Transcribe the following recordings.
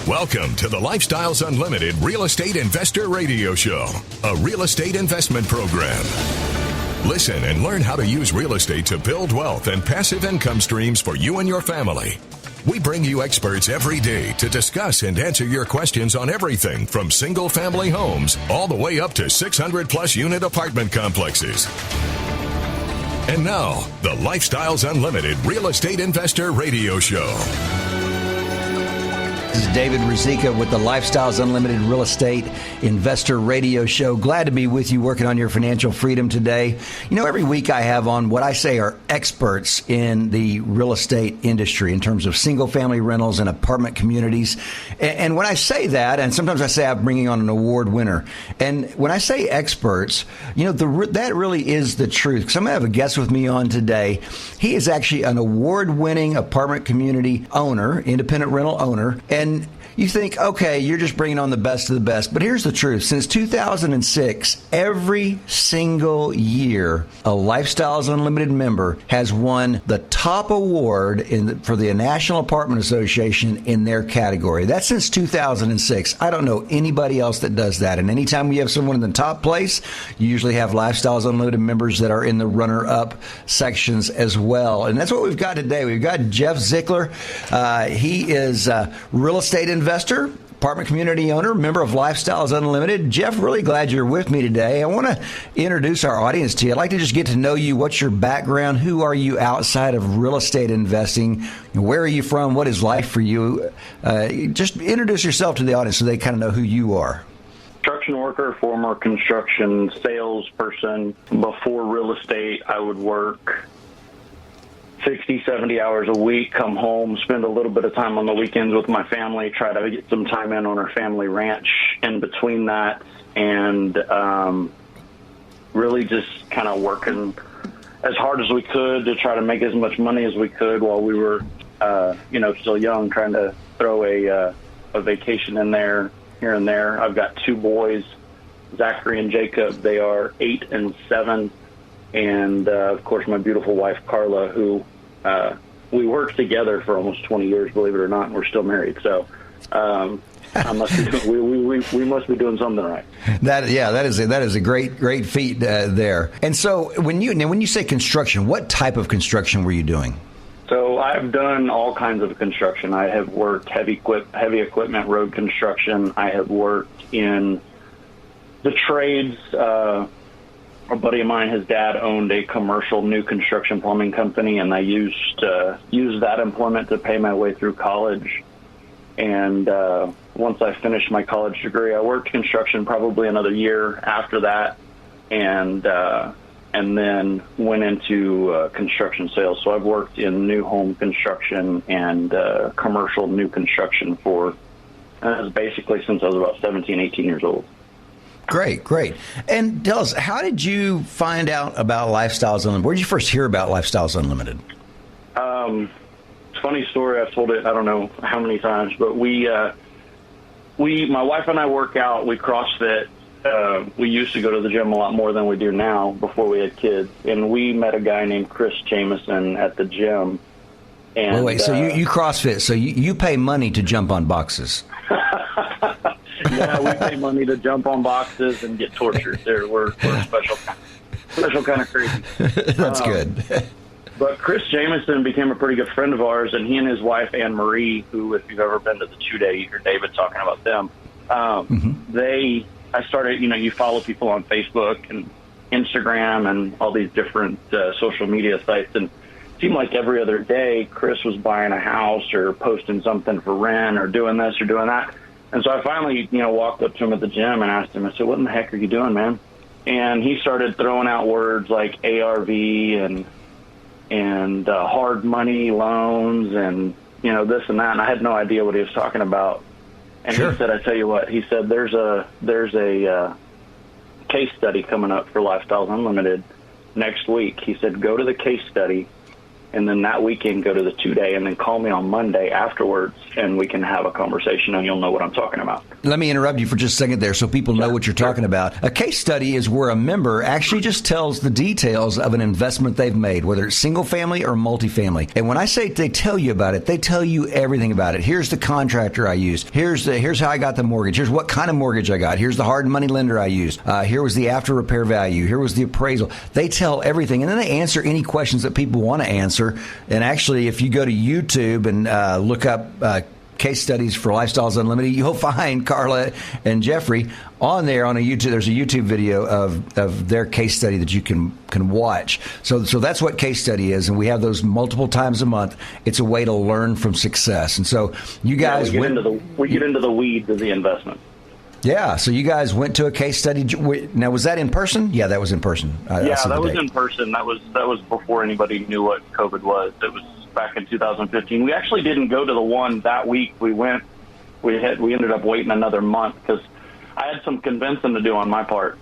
Welcome to the Lifestyles Unlimited Real Estate Investor Radio Show, a real estate investment program. Listen and learn how to use real estate to build wealth and passive income streams for you and your family. We bring you experts every day to discuss and answer your questions on everything from single-family homes all the way up to 600-plus unit apartment complexes. And now, the Lifestyles Unlimited Real Estate Investor Radio Show. This is David Ruzicka with the Lifestyles Unlimited Real Estate Investor Radio Show. Glad to be with you working on your financial freedom today. You know, every week I have on what I say are experts in the real estate industry in terms of single-family rentals and apartment communities. And when I say that, and sometimes I say I'm bringing on an award winner. And when I say experts, you know, that really is the truth. Because I'm going to have a guest with me on today. He is actually an award-winning apartment community owner, independent rental owner. And you think, okay, you're just bringing on the best of the best. But here's the truth. Since 2006, every single year, a Lifestyles Unlimited member has won the top award for the National Apartment Association in their category. That's since 2006. I don't know anybody else that does that. And anytime we have someone in the top place, you usually have Lifestyles Unlimited members that are in the runner-up sections as well. And that's what we've got today. We've got Geoff Z. He is a real estate investor, apartment community owner, member of Lifestyles Unlimited. Geoff, really glad you're with me today. I want to introduce our audience to you. I'd like to just get to know you. What's your background? Who are you outside of real estate investing? Where are you from? What is life for you? Just introduce yourself to the audience so they kind of know who you are. Construction worker, former construction salesperson. Before real estate, I would work 60, 70 hours a week, come home, spend a little bit of time on the weekends with my family, try to get some time in on our family ranch in between that, and really just kind of working as hard as we could to try to make as much money as we could while we were, still young, trying to throw a vacation in there, here and there. I've got two boys, Zachary and Jacob. They are 8 and 7. And, of course, my beautiful wife, Carla, who we worked together for almost 20 years, believe it or not, and we're still married. So I must be doing, we must be doing something right. That is a great feat there. And so when you say construction, what type of construction were you doing? So I've done all kinds of construction. I have worked heavy equipment, road construction. I have worked in the trades. A buddy of mine, his dad owned a commercial new construction plumbing company, and I used that employment to pay my way through college. And once I finished my college degree, I worked construction probably another year after that, and then went into construction sales. So I've worked in new home construction and commercial new construction for basically since I was about 17, 18 years old. Great. And tell us, how did you find out about Lifestyles Unlimited? Where did you first hear about Lifestyles Unlimited? Funny story. I've told it I don't know how many times, but my wife and I work out. We CrossFit. We used to go to the gym a lot more than we do now before we had kids. And we met a guy named Chris Jamison at the gym. And, wait, so you CrossFit, so you pay money to jump on boxes. Yeah, we pay money to jump on boxes and get tortured. We're special kind of crazy. That's good. But Chris Jamison became a pretty good friend of ours, and he and his wife, Anne Marie, who, if you've ever been to the 2-Day, you hear David talking about them. I started, you follow people on Facebook and Instagram and all these different social media sites, and it seemed like every other day Chris was buying a house or posting something for rent or doing this or doing that. And so I finally, walked up to him at the gym and asked him, I said, what in the heck are you doing, man? And he started throwing out words like ARV and hard money loans and, this and that. And I had no idea what he was talking about. And Sure. He said, I tell you what, he said, there's a case study coming up for Lifestyles Unlimited next week. He said, go to the case study and then that weekend go to the 2-day, and then call me on Monday afterwards, and we can have a conversation, and you'll know what I'm talking about. Let me interrupt you for just a second there so people know what you're talking about. A case study is where a member actually just tells the details of an investment they've made, whether it's single family or multifamily. And when I say they tell you about it, they tell you everything about it. Here's the contractor I used. Here's how I got the mortgage. Here's what kind of mortgage I got. Here's the hard money lender I used. Here was the after repair value. Here was the appraisal. They tell everything, and then they answer any questions that people want to answer. And actually, if you go to YouTube and look up case studies for Lifestyles Unlimited, you'll find Carla and Jeffrey on there on a YouTube. There's a YouTube video of their case study that you can watch. So that's what case study is, and we have those multiple times a month. It's a way to learn from success. And so you guys we get into the weeds of the investment. Yeah, so you guys went to a case study. Now, was that in person? Yeah, that was in person. That was in person. That was before anybody knew what COVID was. It was back in 2015. We actually didn't go to the one that week. We ended up waiting another month because I had some convincing to do on my part.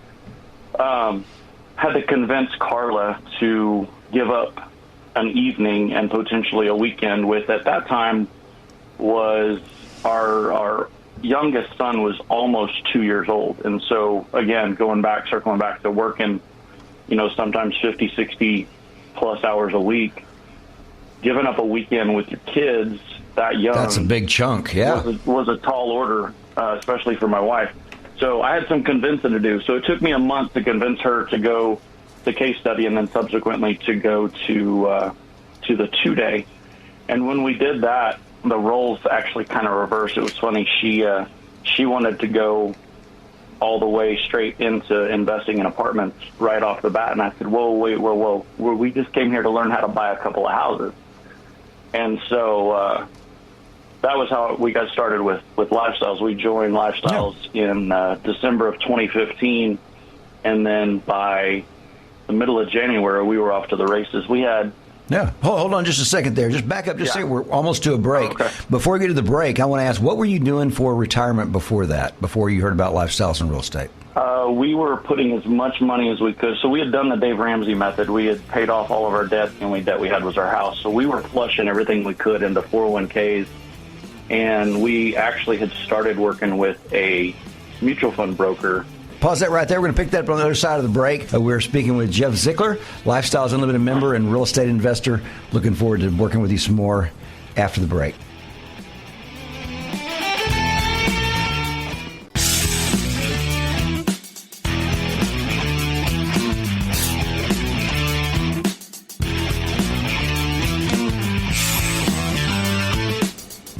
Had to convince Carla to give up an evening and potentially a weekend with, at that time, was our youngest son was almost 2 years old. And so, again, circling back to working, sometimes 50, 60 plus hours a week, giving up a weekend with your kids that young. That's a big chunk, yeah. Was a tall order, especially for my wife. So I had some convincing to do. So it took me a month to convince her to go to case study and then subsequently to go to the 2-day. And when we did that, the roles actually kind of reversed. It was funny. She wanted to go all the way straight into investing in apartments right off the bat. And I said, whoa. We just came here to learn how to buy a couple of houses. And so that was how we got started with Lifestyles. We joined Lifestyles in December of 2015. And then by the middle of January, we were off to the races. We had... Yeah. Hold on just a second there. Just back up just a second. We're almost to a break. Okay. Before we get to the break, I want to ask, what were you doing for retirement before that, before you heard about Lifestyles and real estate? We were putting as much money as we could. So we had done the Dave Ramsey method. We had paid off all of our debt. The only debt we had was our house. So we were flushing everything we could into 401ks. And we actually had started working with a mutual fund broker. Pause that right there. We're going to pick that up on the other side of the break. We're speaking with Geoff Zickler, Lifestyles Unlimited member and real estate investor. Looking forward to working with you some more after the break.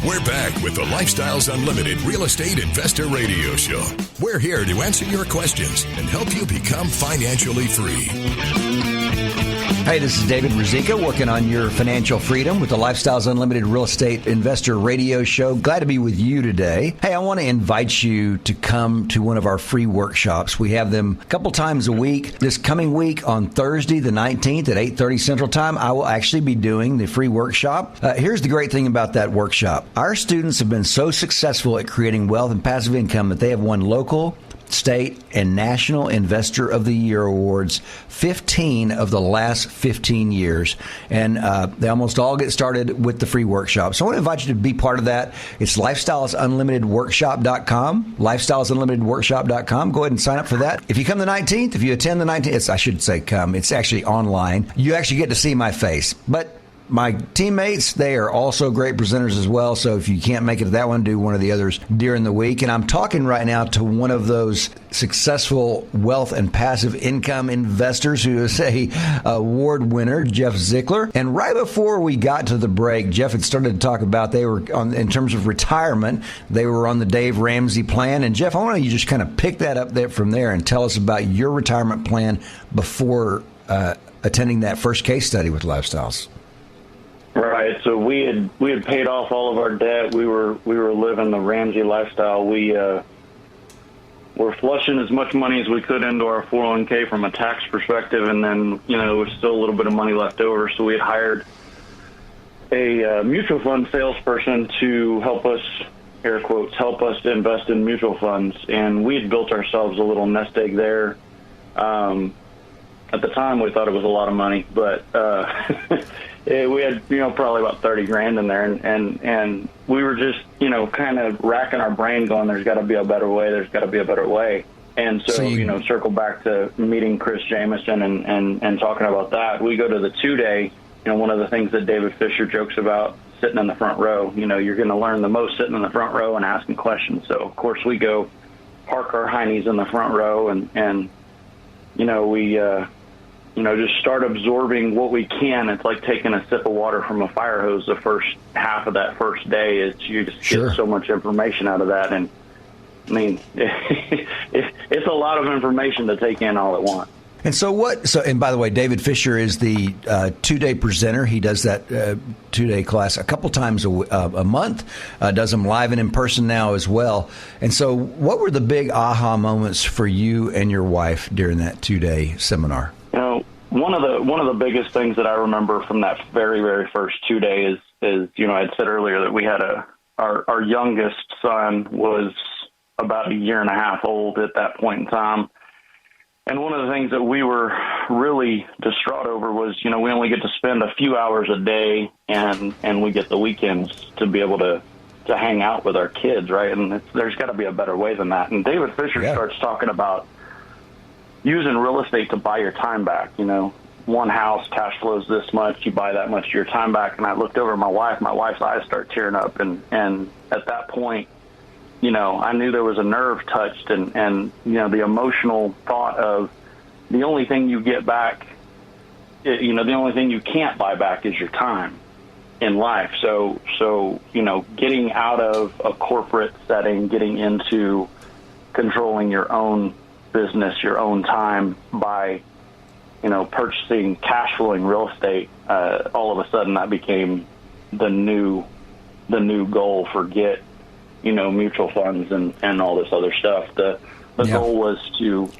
We're back with the Lifestyles Unlimited Real Estate Investor Radio Show. We're here to answer your questions and help you become financially free. Hey, this is David Ruzicka working on your financial freedom with the Lifestyles Unlimited Real Estate Investor Radio Show. Glad to be with you today. Hey, I want to invite you to come to one of our free workshops. We have them a couple times a week. This coming week on Thursday, the 19th at 8:30 Central Time, I will actually be doing the free workshop. Here's the great thing about that workshop. Our students have been so successful at creating wealth and passive income that they have won local, state, and national investor of the year awards 15 of the last 15 years. And they almost all get started with the free workshop. So I want to invite you to be part of that. It's lifestylesunlimitedworkshop.com, lifestylesunlimitedworkshop.com. Go ahead and sign up for that. If you come the 19th, if you attend the 19th, I should say come. It's actually online. You actually get to see my face. But my teammates, they are also great presenters as well. So if you can't make it to that one, do one of the others during the week. And I'm talking right now to one of those successful wealth and passive income investors who is a award winner, Geoff Zickler. And right before we got to the break, Geoff had started to talk about they were in terms of retirement, they were on the Dave Ramsey plan. And Geoff, I want you just kind of pick that up there from there and tell us about your retirement plan before attending that first case study with Lifestyles. Right. So we had paid off all of our debt. We were living the Ramsey lifestyle. We were flushing as much money as we could into our 401k from a tax perspective, and then there was still a little bit of money left over. So we had hired a mutual fund salesperson to help us, air quotes, help us to invest in mutual funds. And we had built ourselves a little nest egg there. At the time, we thought it was a lot of money, but we had, probably about 30 grand in there, and we were just, kind of racking our brain going, there's got to be a better way, there's got to be a better way. And so, circle back to meeting Chris Jameson and talking about that. We go to the 2-day, one of the things that David Fisher jokes about, sitting in the front row. You're going to learn the most sitting in the front row and asking questions. So, of course, we go park our heinies in the front row and we just start absorbing what we can. It's like taking a sip of water from a fire hose. The first half of that first day is you just get so much information out of that. And, I mean, it's a lot of information to take in all at once. And and by the way, David Fisher is the 2-day presenter. He does that 2-day class a couple times a month, does them live and in person now as well. And so what were the big aha moments for you and your wife during that 2-day seminar? One of the biggest things that I remember from that very, very first 2 days is I'd said earlier that we had our youngest son was about a year and a half old at that point in time. And one of the things that we were really distraught over was, we only get to spend a few hours a day and we get the weekends to be able to hang out with our kids, right? And there's got to be a better way than that. And David Fisher starts talking about using real estate to buy your time back. One house cash flows this much, you buy that much of your time back. And I looked over at my wife's eyes start tearing up. And at that point, I knew there was a nerve touched and the emotional thought of the only thing you get back, the only thing you can't buy back is your time in life. So, getting out of a corporate setting, getting into controlling your own business, your own time by, purchasing cash flowing real estate, all of a sudden that became the new goal for mutual funds and all this other stuff. The goal was to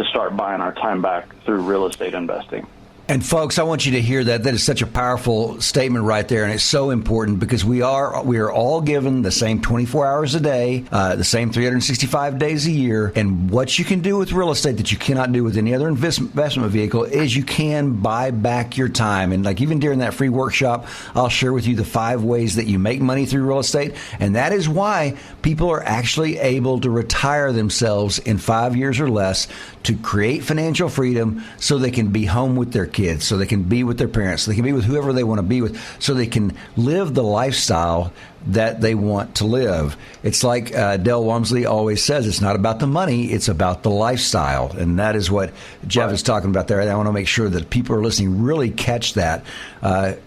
start buying our time back through real estate investing. And folks, I want you to hear that. That is such a powerful statement right there, and it's so important because we are all given the same 24 hours a day, the same 365 days a year. And what you can do with real estate that you cannot do with any other investment vehicle is you can buy back your time. And like even during that free workshop, I'll share with you the 5 ways that you make money through real estate, and that is why people are actually able to retire themselves in 5 years or less to create financial freedom, so they can be home with their kids, so they can be with their parents, so they can be with whoever they want to be with, so they can live the lifestyle that they want to live. It's like Del Walmsley always says, it's not about the money, it's about the lifestyle. And that is what Geoff is talking about there. And I want to make sure that people are listening really catch that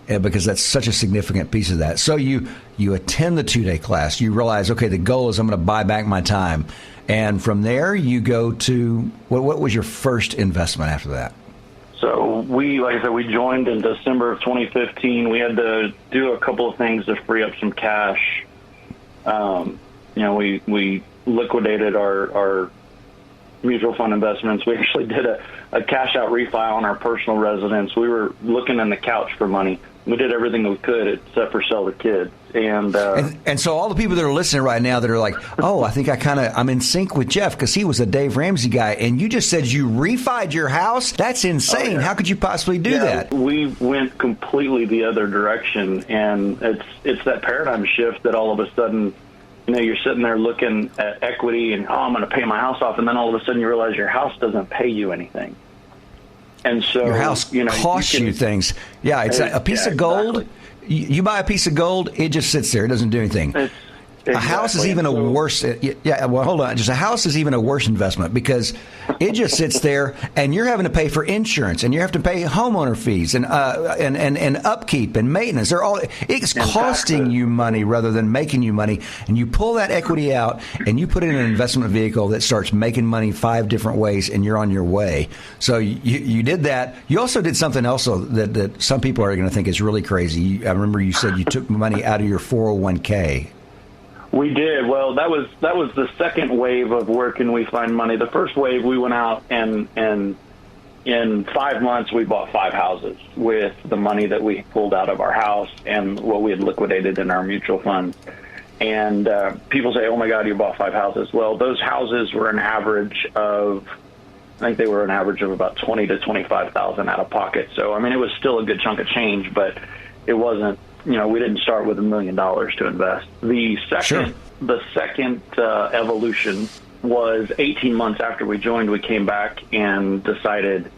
because that's such a significant piece of that. So you attend the 2-day class. You realize, okay, the goal is I'm going to buy back my time. And from there, you go to, what was your first investment after that? So like I said, we joined in December of 2015. We had to do a couple of things to free up some cash. We liquidated our mutual fund investments. We actually did a cash out refi on our personal residence. We were looking in the couch for money. We did everything we could except for sell the kids. And so all the people that are listening right now that are like, oh, I think I'm in sync with Geoff because he was a Dave Ramsey guy. And you just said you refied your house? That's insane. Oh, yeah. How could you possibly do that? We went completely the other direction. And it's that paradigm shift that all of a sudden, you're sitting there looking at equity and, I'm going to pay my house off. And then all of a sudden you realize your house doesn't pay you anything. And so your house costs you things. Yeah, it's a piece of gold. Exactly. You buy a piece of gold, it just sits there. It doesn't do anything. A house is even a worse. Yeah, well, hold on. Just a house is even a worse investment because it just sits there, and you're having to pay for insurance, and you have to pay homeowner fees and upkeep and maintenance. It's costing you money rather than making you money. And you pull that equity out, and you put it in an investment vehicle that starts making money 5 different ways, and you're on your way. So you did that. You also did something else that some people are going to think is really crazy. I remember you said you took money out of your 401k. We did. Well, that was the second wave of where can we find money. The first wave, we went out and in 5 months we bought 5 houses with the money that we pulled out of our house and what we had liquidated in our mutual funds. And people say, "Oh my God, you bought 5 houses." Well, those houses were an average of I think they were an average of about 20 to 25,000 out of pocket. So, I mean, it was still a good chunk of change, but it wasn't, we didn't start with $1 million to invest. The second evolution was 18 months after we joined. We came back and decided,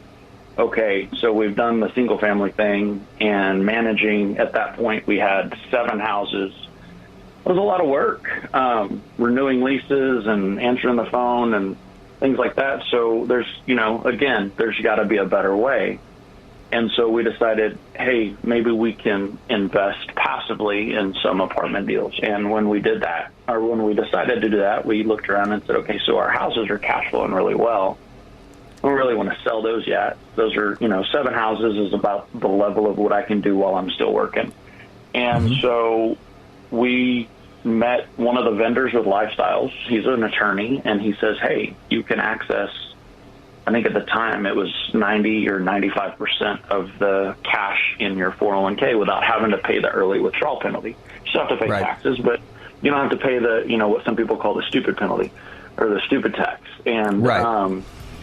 okay, so we've done the single family thing, and managing at that point, we had 7 houses. It was a lot of work, renewing leases and answering the phone and things like that. So there's, there's got to be a better way. And so we decided, hey, maybe we can invest passively in some apartment deals. And when we did that, or when we decided to do that, we looked around and said, okay, so our houses are cash flowing really well. I don't really want to sell those yet. Those are, 7 houses is about the level of what I can do while I'm still working. And so we met one of the vendors with Lifestyles. He's an attorney, and he says, hey, you can access, I think at the time it was 90 or 95% of the cash in your 401k without having to pay the early withdrawal penalty. You still have to pay taxes, but you don't have to pay the, what some people call the stupid penalty or the stupid tax. And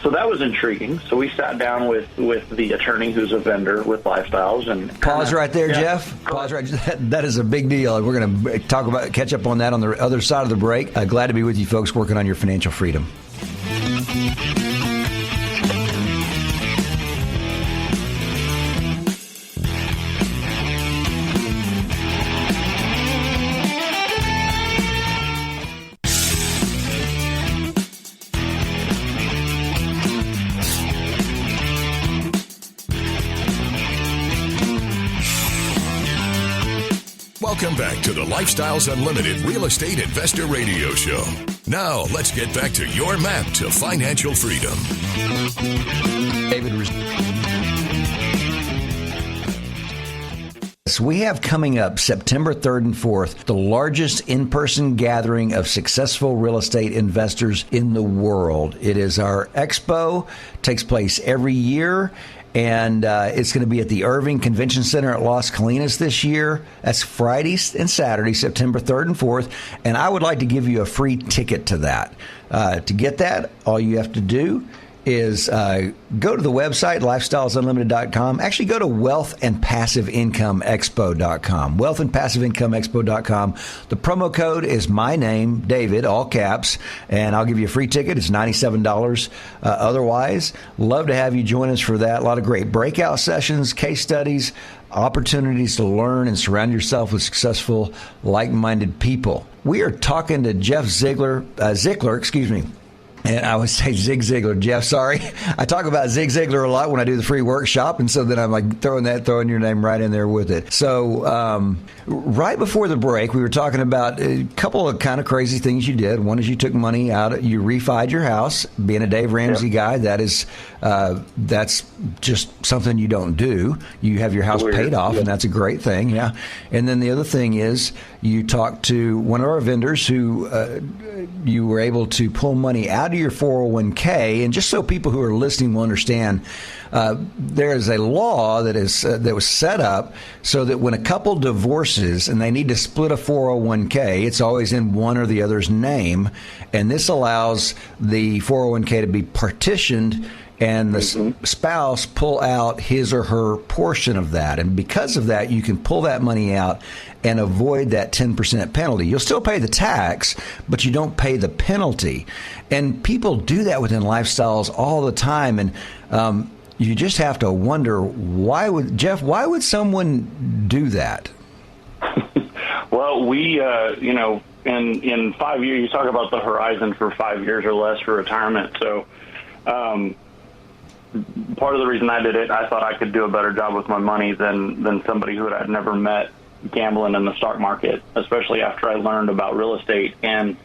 so that was intriguing. So we sat down with the attorney who's a vendor with Lifestyles. And pause right there, Jeff. Pause right. That is a big deal. We're going to catch up on that on the other side of the break. Glad to be with you folks working on your financial freedom. Welcome back to the Lifestyles Unlimited Real Estate Investor Radio Show. Now, let's get back to your map to financial freedom. David Ruzicka. We have coming up September 3rd and 4th, the largest in-person gathering of successful real estate investors in the world. It is our expo, takes place every year. And it's going to be at the Irving Convention Center at Las Colinas this year. That's Friday and Saturday, September 3rd and 4th. And I would like to give you a free ticket to that. To get that, all you have to do is go to the website, lifestylesunlimited.com. Actually, go to wealthandpassiveincomeexpo.com. Wealthandpassiveincomeexpo.com. The promo code is my name, David, all caps, and I'll give you a free ticket. It's $97 otherwise. Love to have you join us for that. A lot of great breakout sessions, case studies, opportunities to learn and surround yourself with successful, like-minded people. We are talking to Geoff Ziegler, and I would say Zig Ziglar. Jeff, sorry. I talk about Zig Ziglar a lot when I do the free workshop, and so then I'm like throwing your name right in there with it. So right before the break, we were talking about a couple of kind of crazy things you did. One is you took money out, you refied your house. Being a Dave Ramsey guy, that's just something you don't do. You have your house paid off, and that's a great thing. Yeah. And then the other thing is you talked to one of our vendors who you were able to pull money out of your 401k. And just so people who are listening will understand, there is a law that was set up so that when a couple divorces and they need to split a 401k, it's always in one or the other's name. And this allows the 401k to be partitioned and the spouse pull out his or her portion of that. And because of that, you can pull that money out and avoid that 10% penalty. You'll still pay the tax, but you don't pay the penalty. And people do that within Lifestyles all the time. And you just have to wonder, why would someone do that? Well, we, in 5 years, you talk about the horizon for 5 years or less for retirement. So, part of the reason I did it, I thought I could do a better job with my money than somebody who I'd never met gambling in the stock market, especially after I learned about real estate. And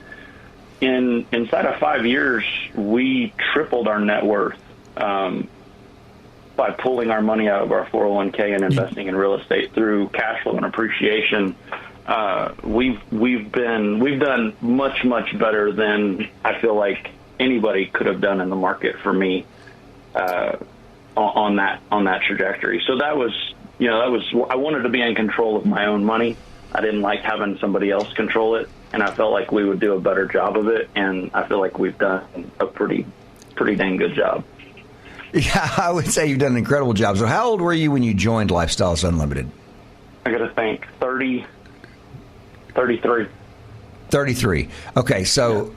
inside of 5 years, we tripled our net worth by pulling our money out of our 401k and investing in real estate through cash flow and appreciation. We've done much better than I feel like anybody could have done in the market for me. On that trajectory. So that was I wanted to be in control of my own money. I didn't like having somebody else control it, and I felt like we would do a better job of it, and I feel like we've done a pretty dang good job. Yeah, I would say you've done an incredible job. So how old were you when you joined Lifestyles Unlimited? I got to think, 33. 33. Okay, so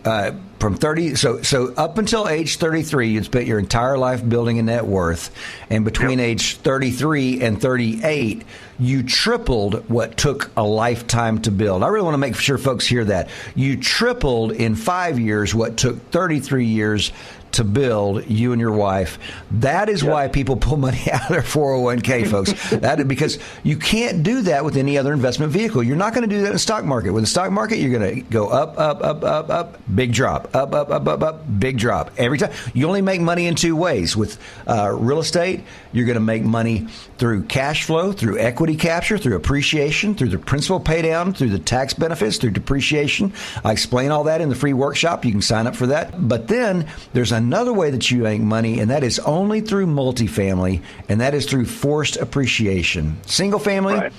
from 30, so up until age 33, you'd spent your entire life building a net worth, and between age 33 and 38, you tripled what took a lifetime to build. I really want to make sure folks hear that. You tripled in 5 years what took 33 years to build, you and your wife. That is why people pull money out of their 401k, folks. That is because you can't do that with any other investment vehicle. You're not going to do that in the stock market. With the stock market, you're going to go up, up, up, up, up, big drop, up, up, up, up, up, big drop. Every time. You only make money in two ways. With real estate, you're going to make money through cash flow, through equity capture, through appreciation, through the principal pay down, through the tax benefits, through depreciation. I explain all that in the free workshop. You can sign up for that. But then there's another way that you make money, and that is only through multifamily, and that is through forced appreciation. Single family,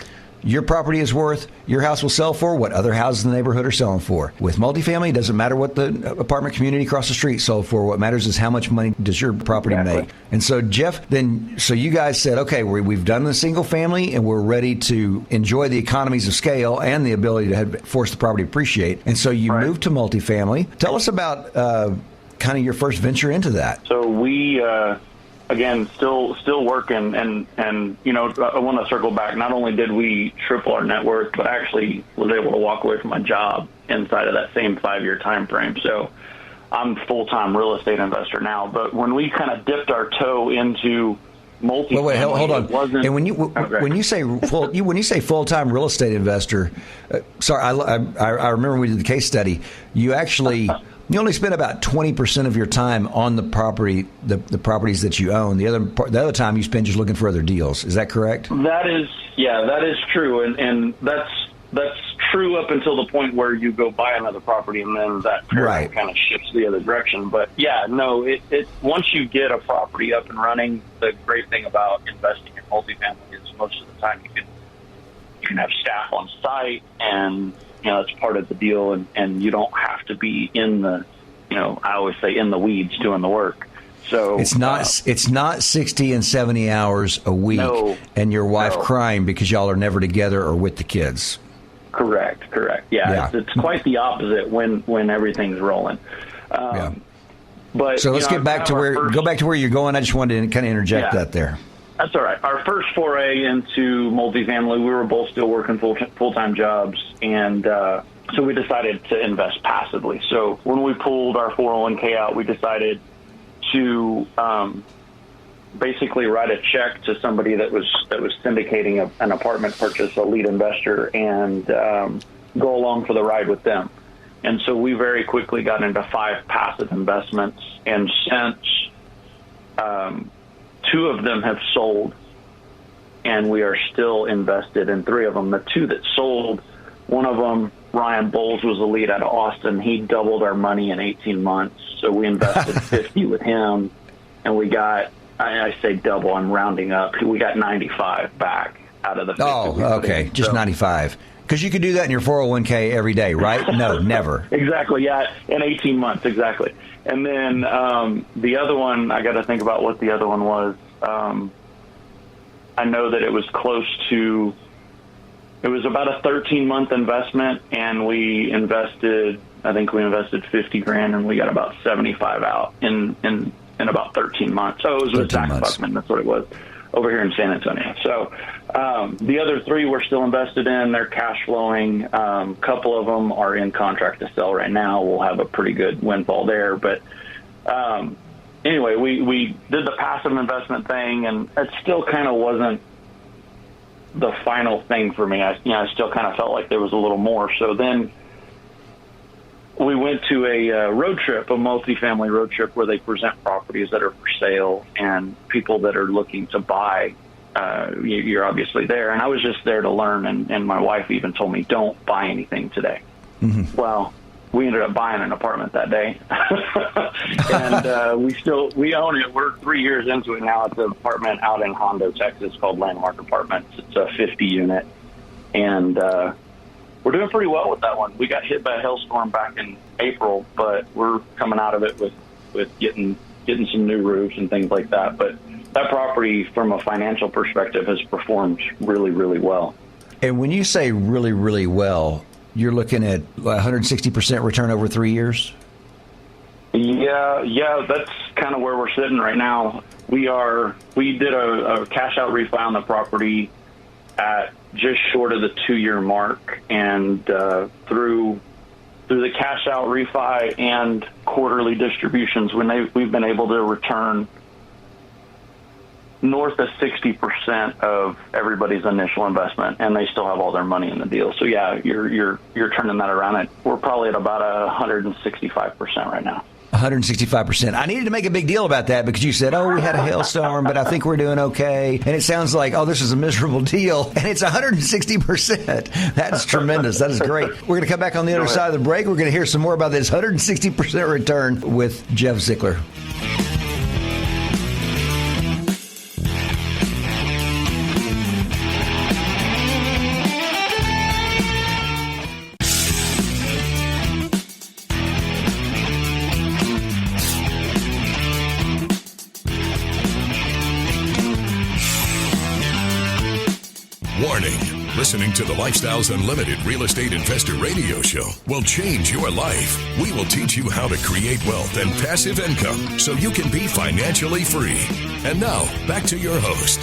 your property is worth, your house will sell for what other houses in the neighborhood are selling for. With multifamily, it doesn't matter what the apartment community across the street sold for. What matters is how much money does your property make. And so, Geoff, so you guys said, okay, we've done the single family, and we're ready to enjoy the economies of scale and the ability to force the property to appreciate. And so you moved to multifamily. Tell us about kind of your first venture into that. So we, again, still working, and you know, I want to circle back. Not only did we triple our net worth, but I actually was able to walk away from my job inside of that same 5-year time frame. So I'm a full-time real estate investor now. But when we kind of dipped our toe into multifamily, wait, hold on. And when you say full-time real estate investor, sorry, I remember we did the case study. You actually. You only spend about 20% of your time on the property, the properties that you own. The other time you spend just looking for other deals. Is that correct? That is true, and that's true up until the point where you go buy another property, and then that paradigm kind of shifts the other direction. But yeah, no, it once you get a property up and running, the great thing about investing in multifamily is most of the time you can have staff on site, and you know, it's part of the deal, and you don't have to be in the, you know, I always say in the weeds doing the work. So it's not 60 and 70 hours a week and your wife crying because y'all are never together or with the kids. Correct. Yeah. It's quite the opposite when everything's rolling. But so let's get back to where you're going. I just wanted to kind of interject that there. That's all right. Our first foray into multifamily, we were both still working full-time jobs, and so we decided to invest passively. So when we pulled our 401k out, we decided to basically write a check to somebody that was syndicating an apartment purchase, a lead investor, and go along for the ride with them. And so we very quickly got into 5 passive investments, and since 2 of them have sold, and we are still invested in 3 of them. The 2 that sold, one of them, Ryan Bowles, was the lead out of Austin. He doubled our money in 18 months. So we invested 50 with him, and we got, I say double, I'm rounding up. We got 95 back out of the 50. Oh, okay. Just 95. Because you could do that in your 401k every day, right? No, never. Exactly, yeah, in 18 months, exactly. And then the other one, I got to think about what the other one was. I know that it was it was about a 13-month investment, and I think we invested 50 grand, and we got about 75 out in about 13 months. So it was with Zach Buckman, that's what it was, over here in San Antonio. So the other 3 we're still invested in. They're cash flowing. A couple of them are in contract to sell right now. We'll have a pretty good windfall there. But anyway, we did the passive investment thing, and it still kind of wasn't the final thing for me. I still kind of felt like there was a little more. So then we went to a road trip, a multifamily road trip, where they present properties that are for sale, and people that are looking to buy, you're obviously there. And I was just there to learn, and my wife even told me, don't buy anything today. Mm-hmm. Well, we ended up buying an apartment that day. And we own it. We're 3 years into it now. It's an apartment out in Hondo, Texas, called Landmark Apartments. It's a 50 unit. And we're doing pretty well with that one. We got hit by a hailstorm back in April, but we're coming out of it with getting getting some new roofs and things like that. But that property, from a financial perspective, has performed really, really well. And when you say really, really well, you're looking at 160% return over 3 years? Yeah, that's kind of where we're sitting right now. We did a cash out refi on the property at just short of the 2-year mark, and through the cash out refi and quarterly distributions, we've been able to return north of 60% of everybody's initial investment, and they still have all their money in the deal. So yeah, you're turning that around. We're probably at about 165% right now. 165%. I needed to make a big deal about that because you said, we had a hailstorm, but I think we're doing okay. And it sounds like, this is a miserable deal. And it's 160%. That's tremendous. That is great. We're going to come back on the other side of the break. We're going to hear some more about this 160% return with Geoff Zickler. Warning. Listening to the Lifestyles Unlimited Real Estate Investor Radio Show will change your life. We will teach you how to create wealth and passive income so you can be financially free. And now, back to your host.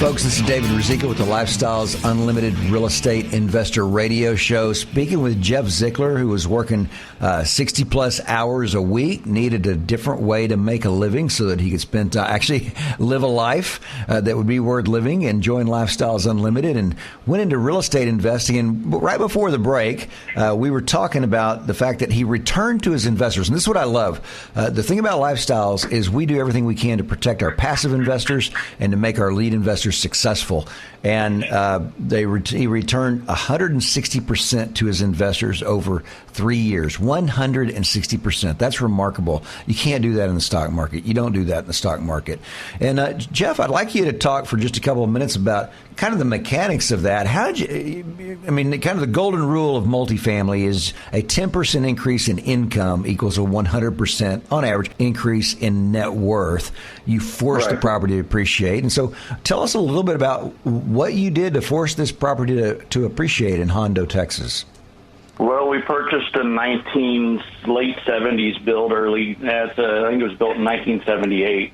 Folks, this is David Ruzicka with the Lifestyles Unlimited Real Estate Investor Radio Show. Speaking with Geoff Zickler, who was working 60-plus hours a week, needed a different way to make a living so that he could spend actually live a life that would be worth living, and join Lifestyles Unlimited, and went into real estate investing. And right before the break, we were talking about the fact that he returned to his investors. And this is what I love. The thing about Lifestyles is we do everything we can to protect our passive investors and to make our lead investors successful. And he returned 160% to his investors over 3 years. 160%. That's remarkable. You can't do that in the stock market. You don't do that in the stock market. And Geoff, I'd like you to talk for just a couple of minutes about kind of the mechanics of that. Kind of the golden rule of multifamily is a 10% increase in income equals a 100% on average increase in net worth. You force the property to appreciate. And so tell us a little bit about what you did to force this property to appreciate in Hondo, Texas. Well, we purchased a late 70s build, I think it was built in 1978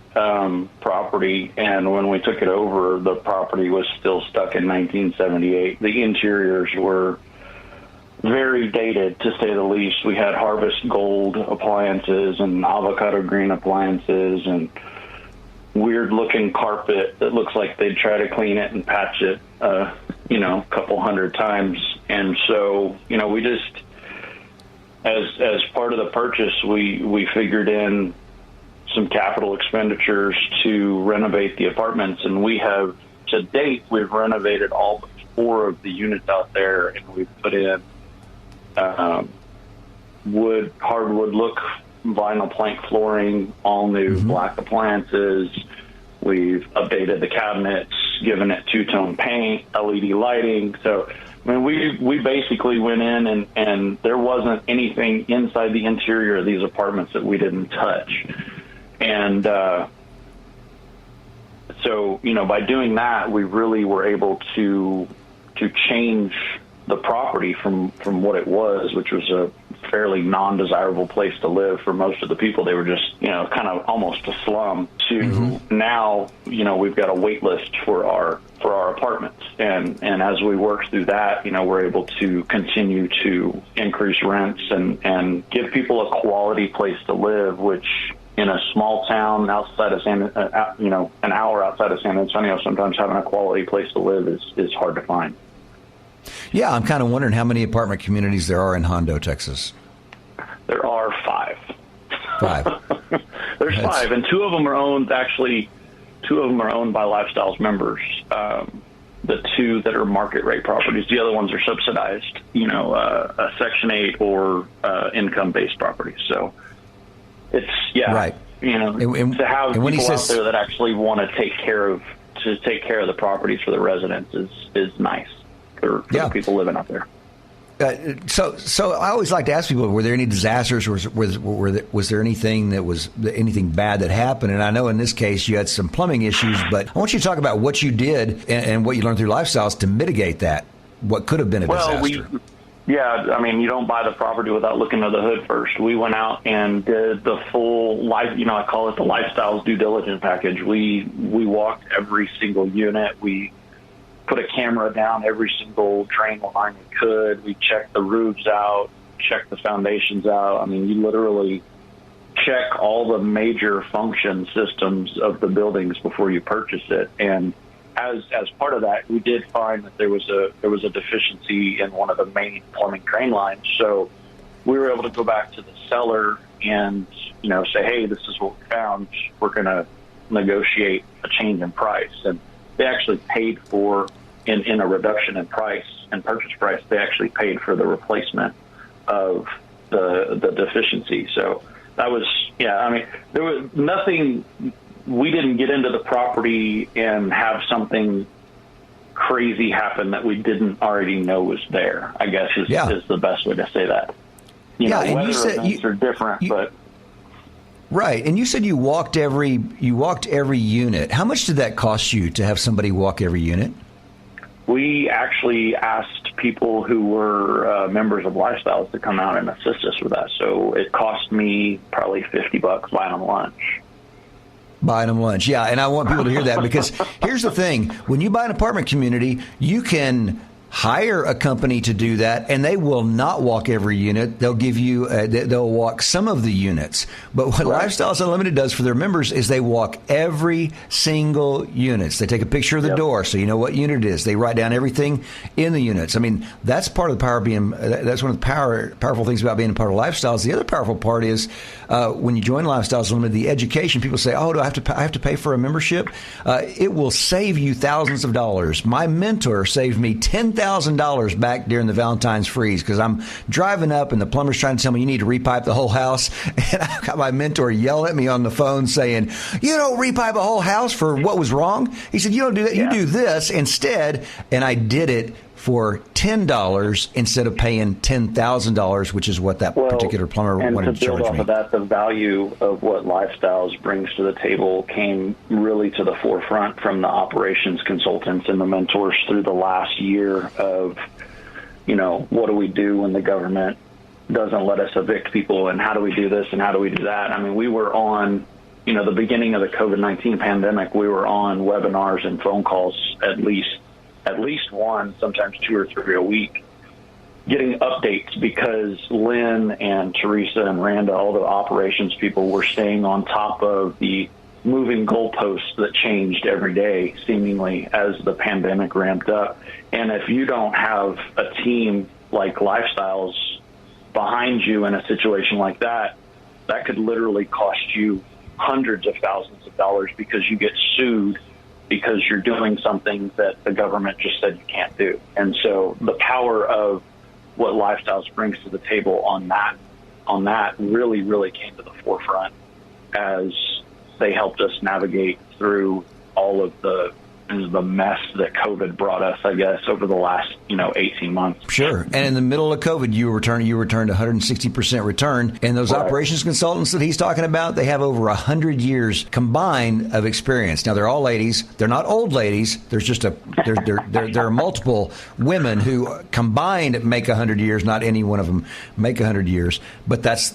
property, and when we took it over, the property was still stuck in 1978. The interiors were very dated, to say the least. We had harvest gold appliances and avocado green appliances and weird-looking carpet that looks like they'd try to clean it and patch it, a couple hundred times. And so, we just, as part of the purchase, we figured in some capital expenditures to renovate the apartments. And to date, we've renovated all but 4 of the units out there, and we've put in hardwood look vinyl plank flooring, all new black appliances. We've updated the cabinets, given it two-tone paint, LED lighting. So, we basically went in and there wasn't anything inside the interior of these apartments that we didn't touch. And so, by doing that, we really were able to change the property from what it was, which was a fairly non-desirable place to live for most of the people. They were just, kind of almost a slum, to now, we've got a wait list for our apartments. And as we work through that, we're able to continue to increase rents and give people a quality place to live, which in a small town outside of an hour outside of San Antonio, sometimes having a quality place to live is hard to find. Yeah, I'm kind of wondering how many apartment communities there are in Hondo, Texas. There are 5. 5. There's 5, and 2 of them are owned by Lifestyles members. The 2 that are market rate properties, the other ones are subsidized, a Section 8 or income-based properties. So it's, right. To have people out there that actually want to take care of the properties for the residents is nice. For the people living up there. So I always like to ask people, were there any disasters? Was there anything bad that happened? And I know in this case you had some plumbing issues, but I want you to talk about what you did and what you learned through Lifestyles to mitigate that. What could have been a disaster? You don't buy the property without looking under the hood first. We went out and did the full life, I call it the Lifestyles due diligence package. We walked every single unit. We put a camera down every single drain line we could. We checked the roofs out, checked the foundations out. You literally check all the major function systems of the buildings before you purchase it. And as part of that, we did find that there was a deficiency in one of the main plumbing drain lines. So we were able to go back to the seller and say, hey, this is what we found. We're going to negotiate a change in price. And they actually paid for, in a reduction in price and purchase price, they actually paid for the replacement of the deficiency. So that was, there was nothing. We didn't get into the property and have something crazy happen that we didn't already know was there, I guess is the best way to say that. And weather you said events are different, but. Right. And you said you walked every unit. How much did that cost you to have somebody walk every unit? We actually asked people who were members of Lifestyles to come out and assist us with that. So it cost me probably $50 buying them lunch. Buying them lunch. Yeah. And I want people to hear that because here's the thing. When you buy an apartment community, you can hire a company to do that, and they will not walk every unit. They'll give you, they'll walk some of the units. But what Lifestyles Unlimited does for their members is they walk every single unit. They take a picture of the door so you know what unit it is. They write down everything in the units. That's part of the power of being, that's one of the powerful things about being a part of Lifestyles. The other powerful part is when you join Lifestyles Unlimited, the education. People say, oh, do I have to pay for a membership? It will save you thousands of dollars. My mentor saved me $10,000 back during the Valentine's freeze because I'm driving up and the plumber's trying to tell me you need to repipe the whole house. And I got my mentor yell at me on the phone saying, you don't repipe a whole house for what was wrong. He said, you don't do that. You do this instead. And I did it for $10 instead of paying $10,000, which is what that particular plumber wanted to charge me. And to build off of that, the value of what Lifestyles brings to the table came really to the forefront from the operations consultants and the mentors through the last year of, what do we do when the government doesn't let us evict people, and how do we do this and how do we do that? We were on, the beginning of the COVID-19 pandemic, we were on webinars and phone calls at least one, sometimes 2 or 3 a week, getting updates because Lynn and Teresa and Randa, all the operations people, were staying on top of the moving goalposts that changed every day, seemingly, as the pandemic ramped up. And if you don't have a team like Lifestyles behind you in a situation like that, that could literally cost you hundreds of thousands of dollars because you get sued because you're doing something that the government just said you can't do. And so the power of what Lifestyles brings to the table on that really, really came to the forefront as they helped us navigate through all of the mess that COVID brought us, I guess, over the last 18 months. Sure. And in the middle of COVID, you returned 160% return. And those operations consultants that he's talking about, they have over 100 years combined of experience. Now, they're all ladies. They're not old ladies. There's just there are multiple women who combined make 100 years. Not any one of them make 100 years. But that's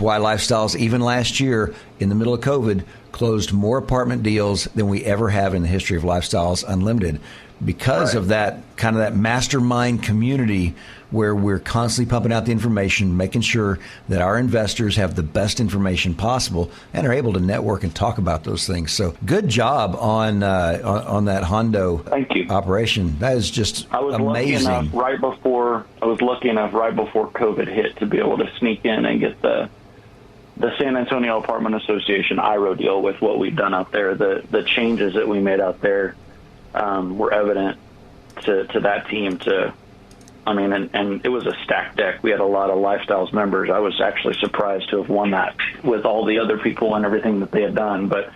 why Lifestyles, even last year in the middle of COVID, closed more apartment deals than we ever have in the history of Lifestyles Unlimited because of that kind of that mastermind community where we're constantly pumping out the information, making sure that our investors have the best information possible and are able to network and talk about those things. So good job on that Hondo operation. That is just amazing. I was lucky enough right before COVID hit to be able to sneak in and get the San Antonio Apartment Association IRO deal with what we've done out there. The changes that we made out there were evident to that team. And it was a stacked deck. We had a lot of Lifestyles members. I was actually surprised to have won that with all the other people and everything that they had done. But,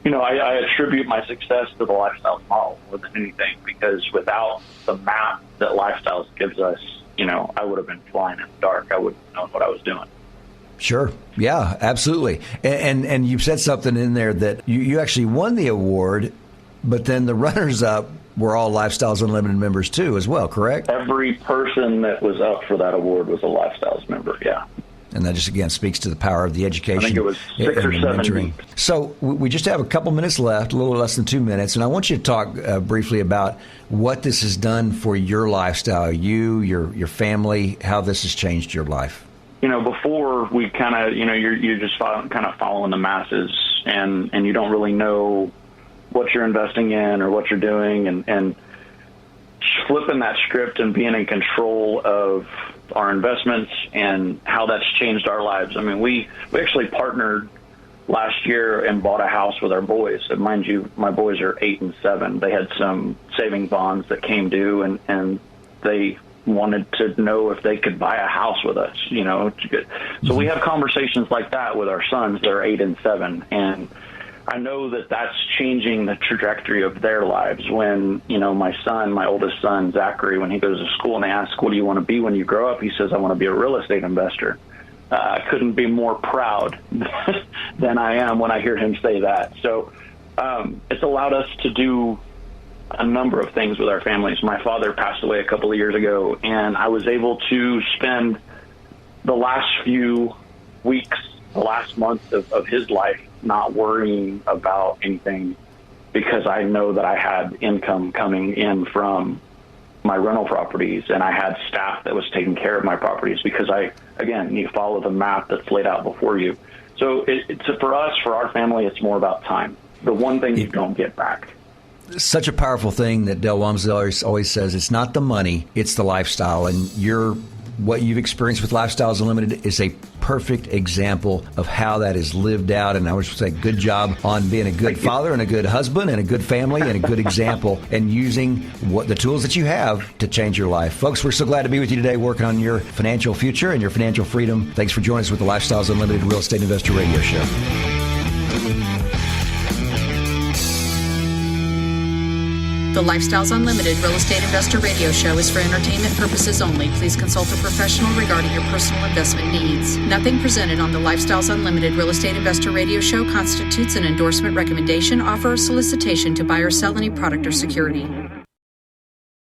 I attribute my success to the Lifestyles model more than anything, because without the map that Lifestyles gives us, I would have been flying in the dark. I wouldn't have known what I was doing. Sure. Yeah, absolutely. And you said something in there that you actually won the award, but then the runners-up were all Lifestyles Unlimited members too as well, correct? Every person that was up for that award was a Lifestyles member, yeah. And that just, again, speaks to the power of the education. I think it was 6 or 7 mentoring. So we just have a couple minutes left, a little less than 2 minutes, and I want you to talk briefly about what this has done for your lifestyle, your family, how this has changed your life. Before we kind of, you're just kind of following the masses, and you don't really know what you're investing in or what you're doing, and flipping that script and being in control of our investments and how that's changed our lives. I mean, we actually partnered last year and bought a house with our boys. And mind you, my boys are 8 and 7. They had some saving bonds that came due, and they wanted to know if they could buy a house with us, So we have conversations like that with our sons that are 8 and 7. And I know that that's changing the trajectory of their lives. When, my oldest son, Zachary, when he goes to school and they ask, what do you want to be when you grow up? He says, I want to be a real estate investor. I couldn't be more proud than I am when I hear him say that. So it's allowed us to do a number of things with our families. My father passed away a couple of years ago, and I was able to spend the last few weeks, the last month of his life, not worrying about anything, because I know that I had income coming in from my rental properties, and I had staff that was taking care of my properties, because you follow the map that's laid out before you. So it's for us, for our family, it's more about time. The one thing you don't get back. Such a powerful thing that Del Walmsley always says, it's not the money, it's the lifestyle. And what you've experienced with Lifestyles Unlimited is a perfect example of how that is lived out. And I would say good job on being a good father and a good husband and a good family and a good example, and using the tools that you have to change your life. Folks, we're so glad to be with you today working on your financial future and your financial freedom. Thanks for joining us with the Lifestyles Unlimited Real Estate Investor Radio Show. The Lifestyles Unlimited Real Estate Investor Radio Show is for entertainment purposes only. Please consult a professional regarding your personal investment needs. Nothing presented on the Lifestyles Unlimited Real Estate Investor Radio Show constitutes an endorsement, recommendation, offer, or solicitation to buy or sell any product or security.